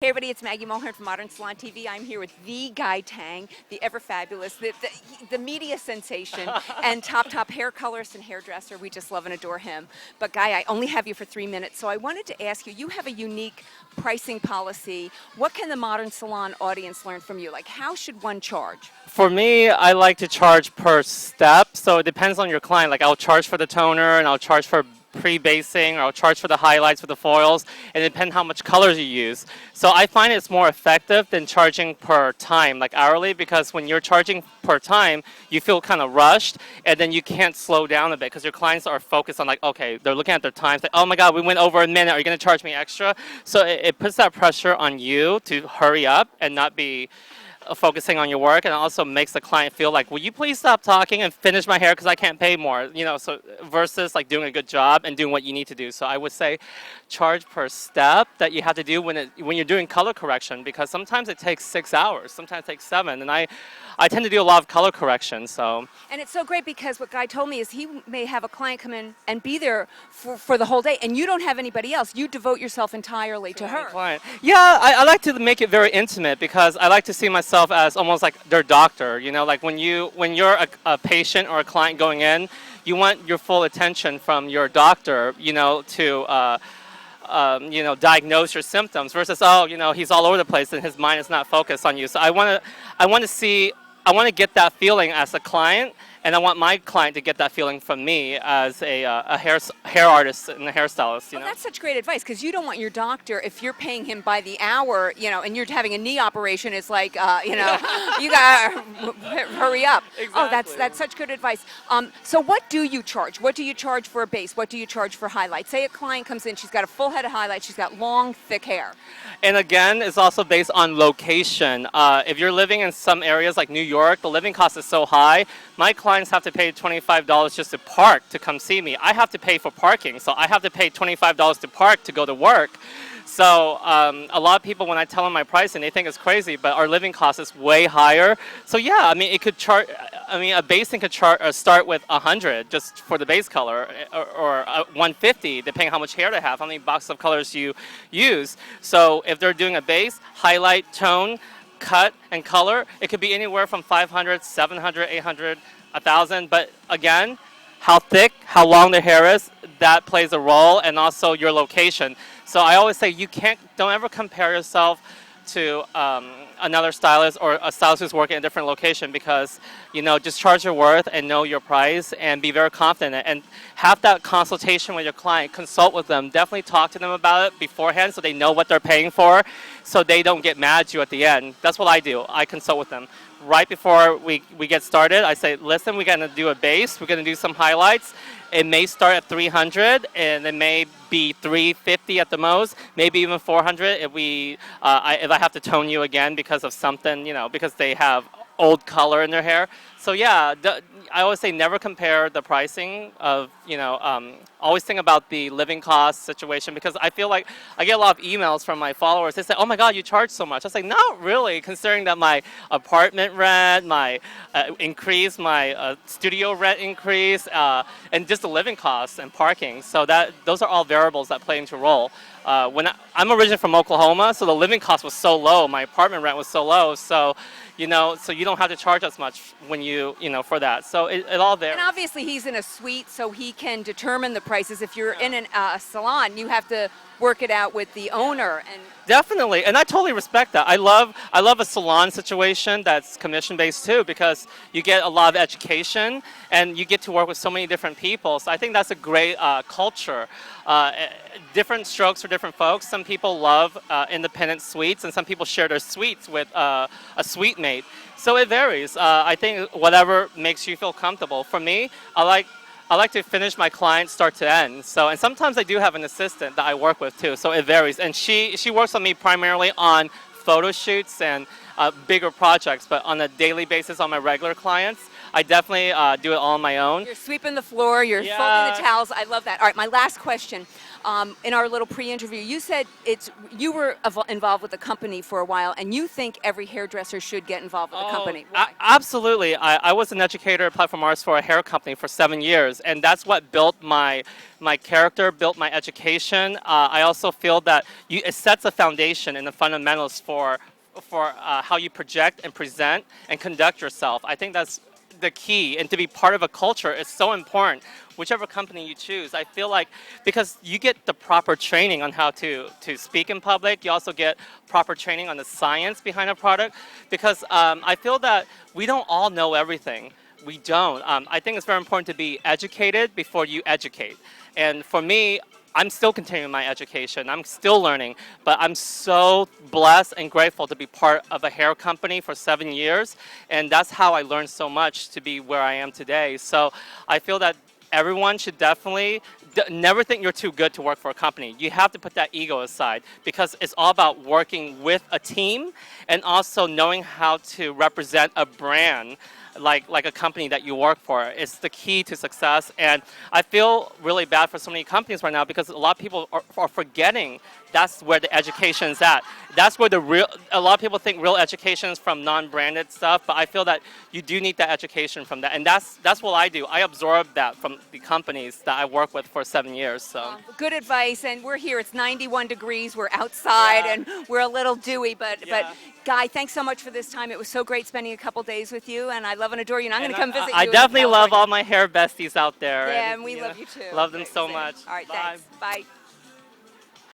Hey everybody, it's Maggie Mulhern from Modern Salon TV. I'm here with the guy Tang, the ever fabulous, the media sensation, and top hair colorist and hairdresser. We just love and adore him. But Guy, I only have you for 3 minutes, so I wanted to ask you, you have a unique pricing policy. What can the Modern Salon audience learn from you? Like, how should one charge? For me, I like to charge per step, so it depends on your client. Like I'll charge for the toner and I'll charge for pre-basing, or I'll charge for the highlights, for the foils, and it depends how much colors you use. So I find it's more effective than charging per time, like hourly, because when you're charging per time, you feel kind of rushed, and then you can't slow down a bit because your clients are focused on like, okay, they're looking at their time, like, oh my God, we went over a minute, are you going to charge me extra? So it puts that pressure on you to hurry up and not be focusing on your work, and also makes the client feel like, will you please stop talking and finish my hair because I can't pay more, so versus like doing a good job and doing what you need to do. So I would say charge per step that you have to do when you're doing color correction, because sometimes it takes 6 hours, sometimes it takes 7, and I tend to do a lot of color correction. So And it's so great because what Guy told me is he may have a client come in and be there for the whole day, and you don't have anybody else. You devote yourself entirely to her. Client. Yeah, I like to make it very intimate because I like to see myself as almost like their doctor. Like when you're a patient or a client going in, you want your full attention from your doctor, to diagnose your symptoms versus, he's all over the place and his mind is not focused on you. So I want to get that feeling as a client, and I want my client to get that feeling from me as a hair artist and a hairstylist. Well, that's such great advice, because you don't want your doctor, if you're paying him by the hour, and you're having a knee operation, it's like, you gotta hurry up. Exactly. Oh, that's such good advice. So what do you charge? What do you charge for a base? What do you charge for highlights? Say a client comes in, she's got a full head of highlights, she's got long, thick hair. And again, it's also based on location. If you're living in some areas like New York, the living cost is so high. My clients have to pay $25 just to park to come see me. I have to pay for parking, so I have to pay $25 to park to go to work. So a lot of people, when I tell them my pricing, they think it's crazy, but our living cost is way higher. So yeah, it could a basing could start with 100 just for the base color, or 150 depending how much hair they have, how many boxes of colors you use. So if they're doing a base, highlight, tone, cut, and color, it could be anywhere from 500, 700, 800, 1,000. But again, how thick, how long the hair is, that plays a role, and also your location. So I always say don't ever compare yourself to another stylist or a stylist who's working in a different location, because just charge your worth and know your price and be very confident and have that consultation with your client. Consult with them, definitely talk to them about it beforehand so they know what they're paying for, so they don't get mad at you at the end. That's what I do. I consult with them right before we get started. I say, listen, we're going to do a base, we're going to do some highlights. It may start at 300, and it may be 350 at the most, maybe even 400 if I have to tone you again because of something, because they have old color in their hair. So yeah, I always say never compare the pricing of, always think about the living cost situation, because I feel like I get a lot of emails from my followers. They say, oh my God, you charge so much. I say, not really, considering that my apartment rent, my increase, my studio rent increase, and just the living costs and parking. So those are all variables that play into a role. I'm originally from Oklahoma, so the living cost was so low, my apartment rent was so low, so you don't have to charge as much when for that. So it all there. And obviously he's in a suite, so he can determine the prices. If you're in a salon, you have to work it out with the owner. And definitely, and I totally respect that. I love a salon situation that's commission-based too, because you get a lot of education and you get to work with so many different people. So I think that's a great culture. Different strokes for different folks. Some people love independent suites, and some people share their suites with a suite mate. So it varies. I think whatever makes you feel comfortable. For me, I like to finish my clients start to end. So, and sometimes I do have an assistant that I work with too. So it varies. And she works on me primarily on photo shoots and bigger projects, but on a daily basis on my regular clients, I definitely do it all on my own. You're sweeping the floor, you're folding the towels. I love that. All right, my last question. in our little pre-interview, you said you were involved with the company for a while, and you think every hairdresser should get involved with the company. Why? Absolutely. I was an educator at Platform Arts for a hair company for 7 years, and that's what built my character, built my education. I also feel that it sets a foundation and the fundamentals for how you project and present and conduct yourself. I think that's the key, and to be part of a culture is so important. Whichever company you choose, I feel like, because you get the proper training on how to speak in public, you also get proper training on the science behind a product, because I feel that we don't all know everything. We don't. I think it's very important to be educated before you educate. And for me, I'm still continuing my education. I'm still learning, but I'm so blessed and grateful to be part of a hair company for 7 years, and that's how I learned so much to be where I am today. So I feel that everyone should definitely never think you're too good to work for a company. You have to put that ego aside, because it's all about working with a team and also knowing how to represent a brand like a company that you work for. It's the key to success, and I feel really bad for so many companies right now, because a lot of people are forgetting that's where the education is at. That's where a lot of people think real education is from non-branded stuff, but I feel that you do need that education from that, and that's what I do. I absorb that from the companies that I work with for 7 years. So good advice, and we're here. It's 91 degrees. We're outside, and we're a little dewy, but Guy, thanks so much for this time. It was so great spending a couple days with you, and I love and adore you. And I'm going to come visit you. I definitely love all my hair besties out there. Yeah, and we love you too. Love them so much. All right, Bye. thanks. Bye.